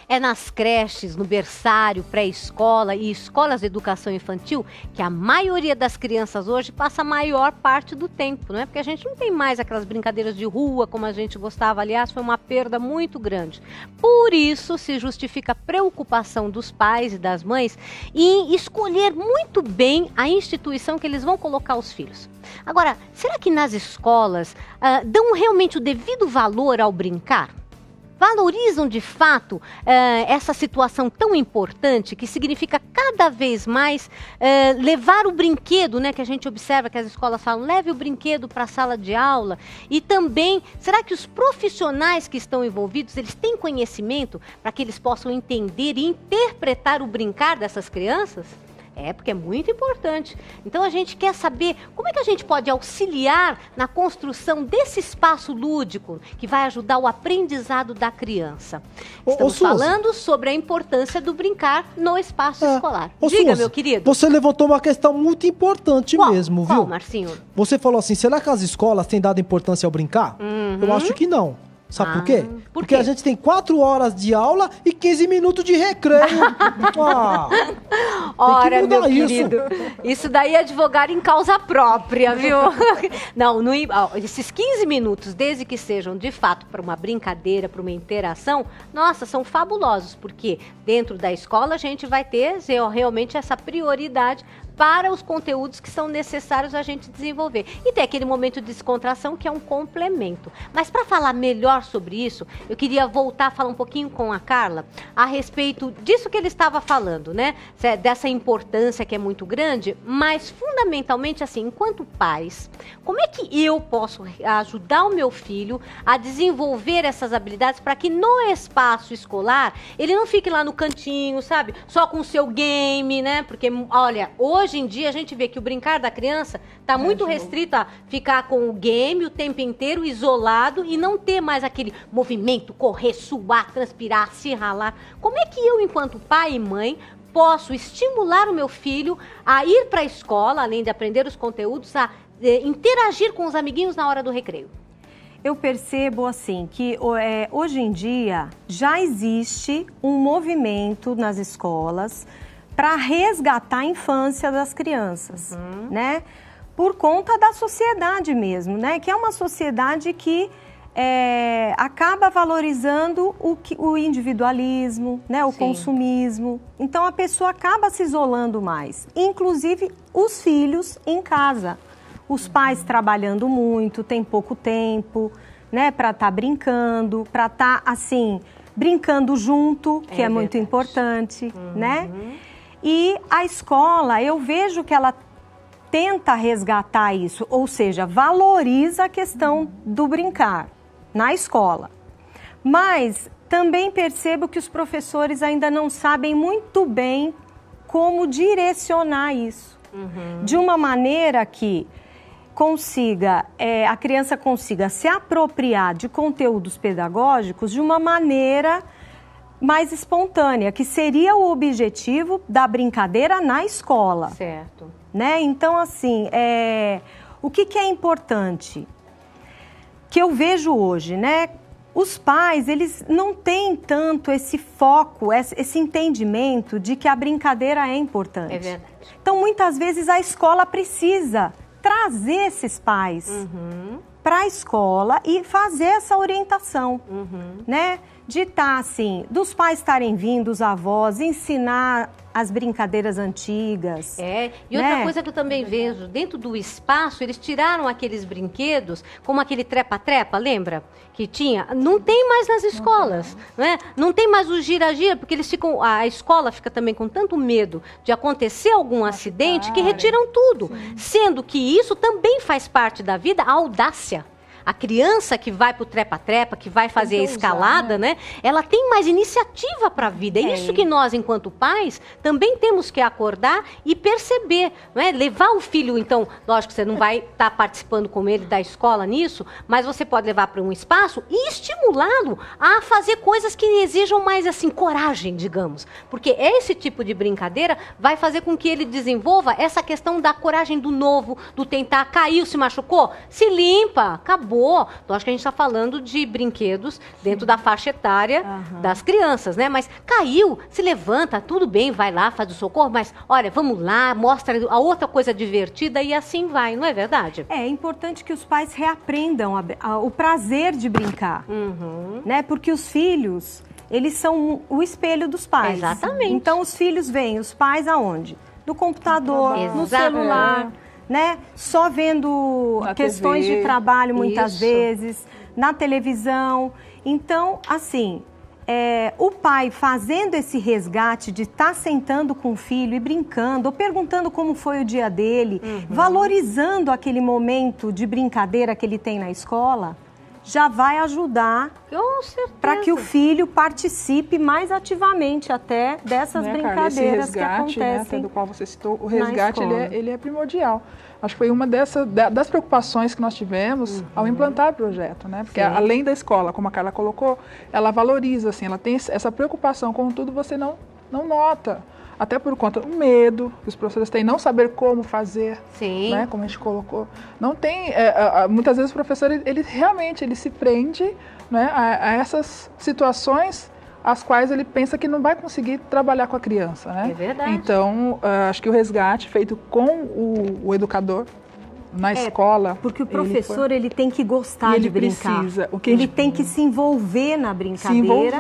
É nas creches, no berçário, pré-escola e escolas de educação infantil que a maioria das crianças hoje passa a maior parte do tempo, não é? Porque a gente não tem mais aquelas brincadeiras de rua como a gente gostava. Aliás, foi uma perda muito grande. Por isso, se justifica a preocupação dos pais e das mães em escolher muito bem a instituição que eles vão colocar os filhos. Agora, será que nas escolas dão realmente o devido valor ao brincar? Valorizam de fato essa situação tão importante que significa cada vez mais levar o brinquedo, né, que a gente observa que as escolas falam, leve o brinquedo para a sala de aula. E também, será que os profissionais que estão envolvidos, eles têm conhecimento para que eles possam entender e interpretar o brincar dessas crianças? Porque é muito importante. Então a gente quer saber como é que a gente pode auxiliar na construção desse espaço lúdico que vai ajudar o aprendizado da criança. Estamos falando sobre a importância do brincar no espaço escolar. Diga, meu querido. Você levantou uma questão muito importante mesmo, viu? Qual, Marcinho? Você falou assim, será que as escolas têm dado importância ao brincar? Eu acho que não. Sabe por quê? Porque a gente tem 4 horas de aula e 15 minutos de recreio. Ora, meu querido, isso daí é advogar em causa própria, viu? Não, esses 15 minutos, desde que sejam de fato para uma brincadeira, para uma interação, nossa, são fabulosos, porque dentro da escola a gente vai ter realmente essa prioridade para os conteúdos que são necessários a gente desenvolver. E tem aquele momento de descontração que é um complemento. Mas para falar melhor sobre isso, eu queria voltar a falar um pouquinho com a Carla a respeito disso que ele estava falando, né? Dessa importância que é muito grande, mas fundamentalmente assim, enquanto pais, como é que eu posso ajudar o meu filho a desenvolver essas habilidades para que no espaço escolar ele não fique lá no cantinho, sabe? Só com o seu game, né? Porque, olha, hoje em dia a gente vê que o brincar da criança está muito restrito a ficar com o game o tempo inteiro, isolado, e não ter mais aquele movimento, correr, suar, transpirar, se ralar. Como é que eu, enquanto pai e mãe, posso estimular o meu filho a ir para a escola, além de aprender os conteúdos, a interagir com os amiguinhos na hora do recreio? Eu percebo assim que hoje em dia já existe um movimento nas escolas para resgatar a infância das crianças, né? Por conta da sociedade mesmo, né? Que é uma sociedade que acaba valorizando o individualismo, né? O consumismo. Então a pessoa acaba se isolando mais, inclusive os filhos em casa. Os pais trabalhando muito, tem pouco tempo, né? Para estar brincando, para estar assim, brincando junto, que é muito importante, né? E a escola, eu vejo que ela tenta resgatar isso, ou seja, valoriza a questão do brincar na escola. Mas também percebo que os professores ainda não sabem muito bem como direcionar isso. De uma maneira que a criança consiga se apropriar de conteúdos pedagógicos de uma maneira mais espontânea, que seria o objetivo da brincadeira na escola. Certo. Né? Então, assim, o que é importante? Que eu vejo hoje, né? Os pais, eles não têm tanto esse foco, esse entendimento de que a brincadeira é importante. É verdade. Então, muitas vezes, a escola precisa trazer esses pais para a escola e fazer essa orientação, né? De estar assim, dos pais estarem vindo, os avós, ensinar as brincadeiras antigas. E outra coisa que eu também vejo, dentro do espaço, eles tiraram aqueles brinquedos, como aquele trepa-trepa, lembra? Que tinha, não tem mais nas escolas, né? Não tem mais o gira-gira, porque a escola fica também com tanto medo de acontecer algum acidente que retiram tudo. Sendo que isso também faz parte da vida, a audácia. A criança que vai pro trepa-trepa, que vai fazer a escalada, né? Ela tem mais iniciativa para a vida. É isso que nós, enquanto pais, também temos que acordar e perceber, não é? Levar o filho, então, lógico que você não vai estar participando com ele da escola nisso, mas você pode levar para um espaço e estimulá-lo a fazer coisas que exijam mais, assim, coragem, digamos. Porque esse tipo de brincadeira vai fazer com que ele desenvolva essa questão da coragem do novo, do tentar, caiu, se machucou, se limpa, acabou. acabou. Então, acho que a gente está falando de brinquedos dentro da faixa etária das crianças, né? Mas caiu, se levanta, tudo bem, vai lá, faz o socorro, mas olha, vamos lá, mostra a outra coisa divertida e assim vai, não é verdade? É importante que os pais reaprendam o prazer de brincar, né? Porque os filhos, eles são o espelho dos pais. Exatamente. Então, os filhos veem os pais aonde? No computador, no celular, né? Só vendo na questões TV. de trabalho, muitas Isso. vezes, na televisão. Então, assim, o pai fazendo esse resgate de estar sentando com o filho e brincando, ou perguntando como foi o dia dele, valorizando aquele momento de brincadeira que ele tem na escola, já vai ajudar para que o filho participe mais ativamente até dessas brincadeiras esse resgate, que acontecem. né, do qual você citou, o resgate escola. ele é primordial. Acho que foi uma das preocupações que nós tivemos ao implantar o projeto, né? Porque além da escola, como a Carla colocou, ela valoriza, assim, ela tem essa preocupação, contudo você não nota. Até por conta do medo que os professores têm, não saber como fazer, né, como a gente colocou. Não tem, muitas vezes o professor, ele realmente se prende, né, a essas situações as quais ele pensa que não vai conseguir trabalhar com a criança, né? É verdade. Então, acho que o resgate feito com o educador na escola... Porque o professor, ele tem que gostar de brincar. Ele tem que se envolver na brincadeira.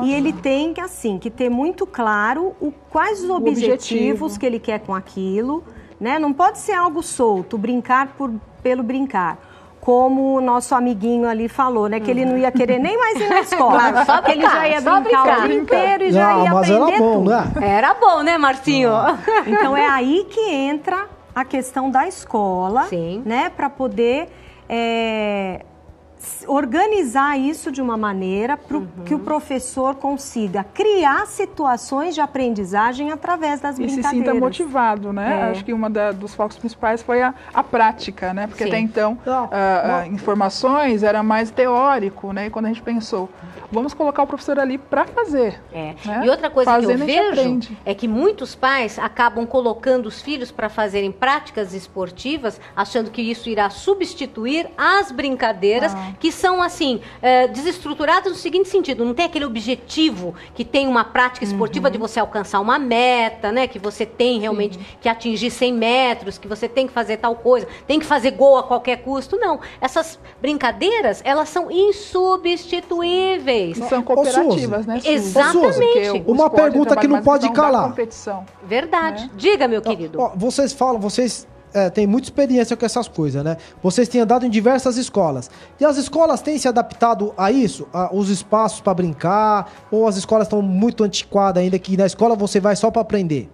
E ele tem que, assim, que ter muito claro quais os objetivos que ele quer com aquilo, né? Não pode ser algo solto, brincar pelo brincar. Como o nosso amiguinho ali falou, né? Que ele não ia querer nem mais ir na escola. Claro, só que ele já ia brincar o dia inteiro e já ia mas aprender era bom, tudo. né? Era bom, né, Marcinho? Então, é aí que entra a questão da escola, né, para poder organizar isso de uma maneira que o professor consiga criar situações de aprendizagem através das brincadeiras. E se sinta motivado, né? Acho que uma dos focos principais foi a prática, né? Porque até então, informações era mais teórico, né? E quando a gente pensou, vamos colocar o professor ali para fazer. Né? E outra coisa Fazendo, que eu vejo é que muitos pais acabam colocando os filhos para fazerem práticas esportivas, achando que isso irá substituir as brincadeiras, que são, assim, desestruturadas no seguinte sentido: não tem aquele objetivo que tem uma prática esportiva de você alcançar uma meta, né? Que você tem realmente que atingir 100 metros, que você tem que fazer tal coisa, tem que fazer gol a qualquer custo. Não, essas brincadeiras, elas são insubstituíveis. E são cooperativas, né? Exatamente. Uma pergunta que não pode calar. Verdade. Diga, meu querido. Vocês têm muita experiência com essas coisas, né? Vocês têm andado em diversas escolas. E as escolas têm se adaptado a isso? Os espaços para brincar? Ou as escolas estão muito antiquadas ainda, que na escola você vai só para aprender?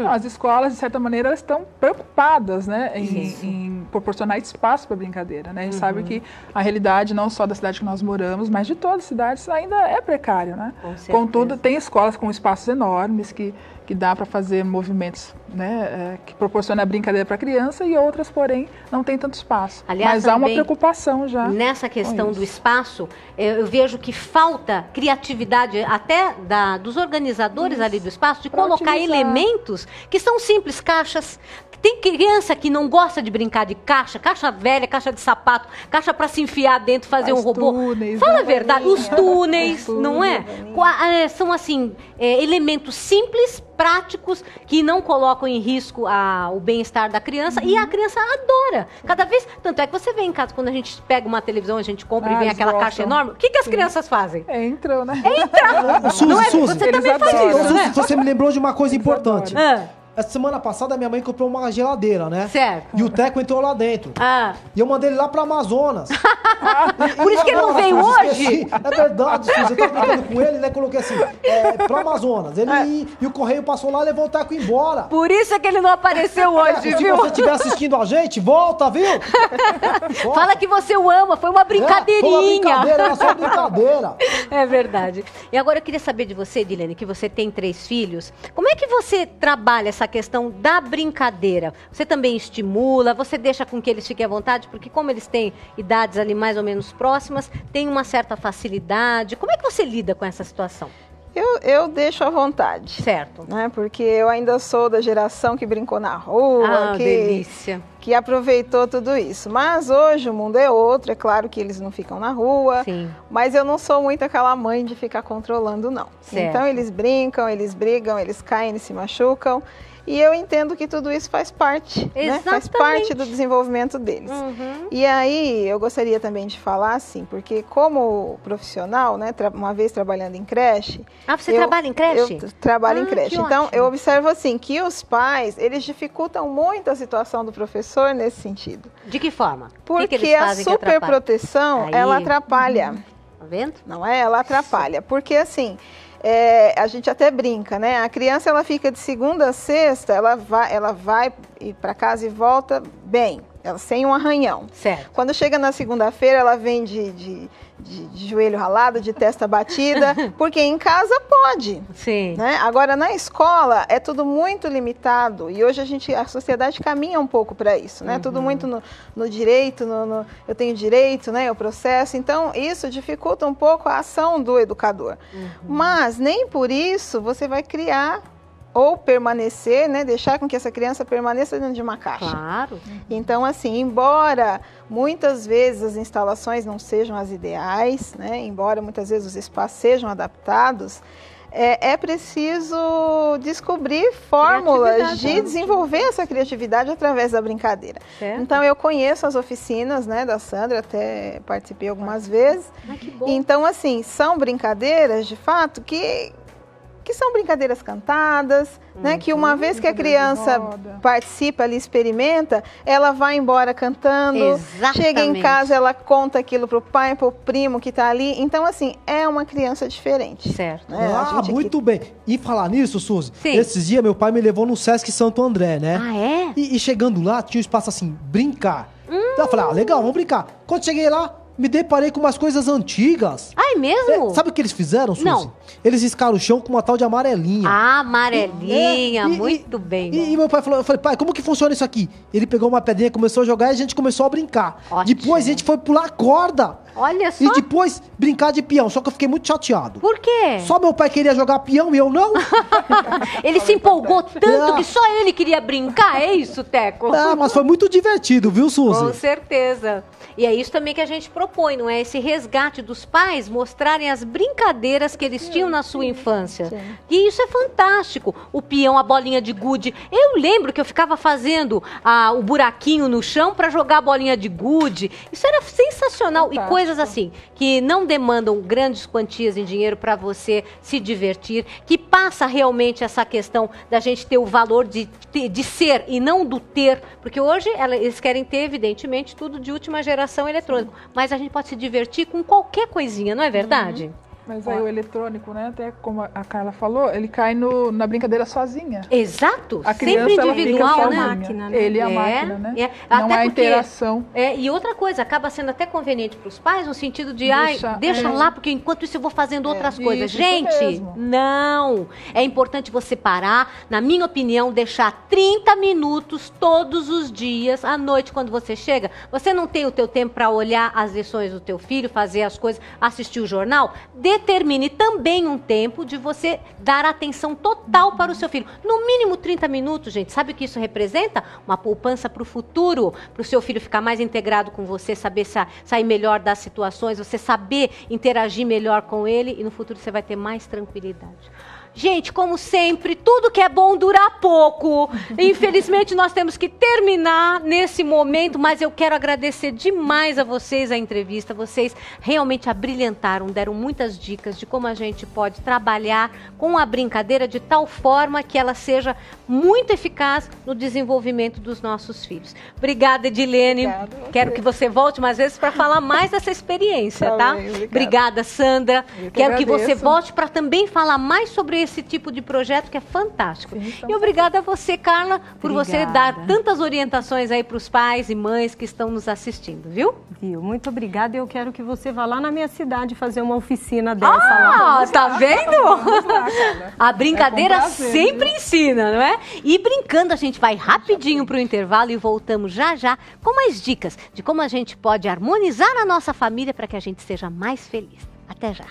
As escolas, de certa maneira, elas estão preocupadas, né, em proporcionar espaço para brincadeira, né? A gente sabe que a realidade, não só da cidade que nós moramos, mas de todas as cidades, ainda é precária, né? Contudo, tem escolas com espaços enormes que dá para fazer movimentos, né, que proporciona a brincadeira para a criança, e outras, porém, não tem tanto espaço. Aliás, mas há uma preocupação já. Nessa questão do espaço, eu vejo que falta criatividade até dos organizadores ali do espaço, de colocar elementos que são simples, caixas. Tem criança que não gosta de brincar de caixa velha, caixa de sapato, caixa para se enfiar dentro, fazer um robô. Túneis, Fala a verdade, os túneis, não é? São, assim, elementos simples, práticos, que não colocam em risco o bem-estar da criança, e a criança adora. Cada vez, tanto é que você vê em casa, quando a gente pega uma televisão, a gente compra e vem aquela caixa enorme, o que as crianças fazem? Entram, né? Suzy, você também faz isso, né? Você me lembrou de uma coisa importante. Essa semana passada, minha mãe comprou uma geladeira, né? Certo. E o Teco entrou lá dentro. E eu mandei ele lá pra Amazonas. Por isso que ele não veio hoje? É verdade, Suzy. Eu tava brincando com ele, né? Coloquei assim, pro Amazonas. E o correio passou lá e levou o Teco embora. Por isso é que ele não apareceu hoje, Se viu? você estiver assistindo a gente, volta, viu? Volta. Fala que você o ama, foi uma brincadeirinha. Foi uma brincadeira, era só brincadeira. É verdade. E agora eu queria saber de você, Dilene, que você tem 3 filhos. Como é que você trabalha essa questão da brincadeira? Você também estimula, você deixa com que eles fiquem à vontade? Porque como eles têm idades ali mais ou menos próximas, tem uma certa facilidade. Como é que você lida com essa situação? Eu deixo à vontade. Certo. Né? Porque eu ainda sou da geração que brincou na rua. Delícia. que aproveitou tudo isso. Mas hoje o mundo é outro, é claro que eles não ficam na rua, Sim. mas eu não sou muito aquela mãe de ficar controlando, não. Certo. Então eles brincam, eles brigam, eles caem, eles se machucam. E eu entendo que tudo isso faz parte, né? Faz parte do desenvolvimento deles. E aí eu gostaria também de falar assim, porque como profissional, né, uma vez trabalhando em creche... Ah, você trabalha em creche? Eu trabalho em creche. Então ótimo. eu observo assim, que os pais, eles dificultam muito a situação do professor nesse sentido. De que forma? Porque que eles a fazem que atrapalha? superproteção, Aí. ela atrapalha. Tá vendo? Não é? Ela atrapalha. Porque assim... a gente até brinca, né? A criança ela fica de segunda a sexta, ela vai ir para casa e volta bem, ela sem um arranhão. Certo. Quando chega na segunda-feira, ela vem de joelho ralado, de testa batida, porque em casa pode. Sim. Né? Agora, na escola, é tudo muito limitado. E hoje a sociedade caminha um pouco para isso. Né? Tudo muito no direito, eu tenho direito, né? O processo. Então, isso dificulta um pouco a ação do educador. Mas, nem por isso, você vai criar ou permanecer, né, deixar com que essa criança permaneça dentro de uma caixa. Claro. Então, assim, embora muitas vezes as instalações não sejam as ideais, né, embora muitas vezes os espaços sejam adaptados, é preciso descobrir fórmulas de desenvolver essa criatividade através da brincadeira. Certo. Então, eu conheço as oficinas, né, da Sandra, até participei algumas vezes. Que bom. Então, assim, são brincadeiras, de fato, que são brincadeiras cantadas, né? Que uma vez que a criança participa ali, experimenta, ela vai embora cantando. Exatamente. Chega em casa, ela conta aquilo pro pai, pro primo que tá ali. Então, assim, é uma criança diferente. Certo. Né? Muito bem. E falar nisso, Suzy, Sim. esses dias meu pai me levou no Sesc Santo André, né? Ah, é? E chegando lá, tinha um espaço assim, brincar. Então eu falei, legal, vamos brincar. Quando cheguei lá, me deparei com umas coisas antigas. Ah, é mesmo? Sabe o que eles fizeram, Suzy? Não. Eles riscaram o chão com uma tal de amarelinha. Ah, amarelinha, muito bem. E meu pai falou, eu falei, pai, como que funciona isso aqui? Ele pegou uma pedrinha, começou a jogar e a gente começou a brincar. Ótimo. Depois a gente foi pular corda. Olha só. E depois brincar de peão, só que eu fiquei muito chateado. Por quê? Só meu pai queria jogar peão e eu não? Ele se empolgou tanto que só ele queria brincar, é isso, Teco? Ah, mas foi muito divertido, viu, Suzy? Com certeza. E é isso também que a gente propõe, não é? Esse resgate dos pais mostrarem as brincadeiras que eles tinham na sua infância. E isso é fantástico. O peão, a bolinha de gude. Eu lembro que eu ficava fazendo o buraquinho no chão para jogar a bolinha de gude. Isso era sensacional. Fantástico. E coisas assim, que não demandam grandes quantias em dinheiro para você se divertir, que passa realmente essa questão da gente ter o valor de ser e não do ter, porque hoje eles querem ter, evidentemente, tudo de última geração eletrônico, mas a gente pode se divertir com qualquer coisinha, não é verdade? Mas aí o eletrônico, né, até como a Carla falou, ele cai na brincadeira sozinha. Exato, A criança, sempre ela individual, fica né? sozinha. Máquina, né? Ele é a máquina, né? Não Até há porque, interação. E outra coisa, acaba sendo até conveniente para os pais, no sentido de, deixa lá, porque enquanto isso eu vou fazendo outras coisas. isso Gente, mesmo. não! É importante você parar, na minha opinião, deixar 30 minutos todos os dias, à noite, quando você chega. Você não tem o teu tempo para olhar as lições do teu filho, fazer as coisas, assistir o jornal? Determine também um tempo de você dar atenção total para o seu filho. No mínimo 30 minutos, gente. Sabe o que isso representa? Uma poupança para o futuro, para o seu filho ficar mais integrado com você, saber sair melhor das situações, você saber interagir melhor com ele e no futuro você vai ter mais tranquilidade. Gente, como sempre, tudo que é bom dura pouco. Infelizmente, nós temos que terminar nesse momento, mas eu quero agradecer demais a vocês a entrevista. Vocês realmente abrilhantaram, deram muitas dicas de como a gente pode trabalhar com a brincadeira de tal forma que ela seja muito eficaz no desenvolvimento dos nossos filhos. Obrigada, Edilene. Obrigada. Quero que você volte mais vezes para falar mais dessa experiência, tá? Obrigada, Sandra. Quero que você volte para também falar mais sobre esse tipo de projeto que é fantástico. E obrigada a você, Carla, por você dar tantas orientações aí para os pais e mães que estão nos assistindo, viu? Muito obrigada. Eu quero que você vá lá na minha cidade fazer uma oficina dessa lá. Tá vendo? A brincadeira sempre ensina, não é? E brincando, a gente vai rapidinho para o intervalo e voltamos já já com mais dicas de como a gente pode harmonizar a nossa família para que a gente seja mais feliz. Até já!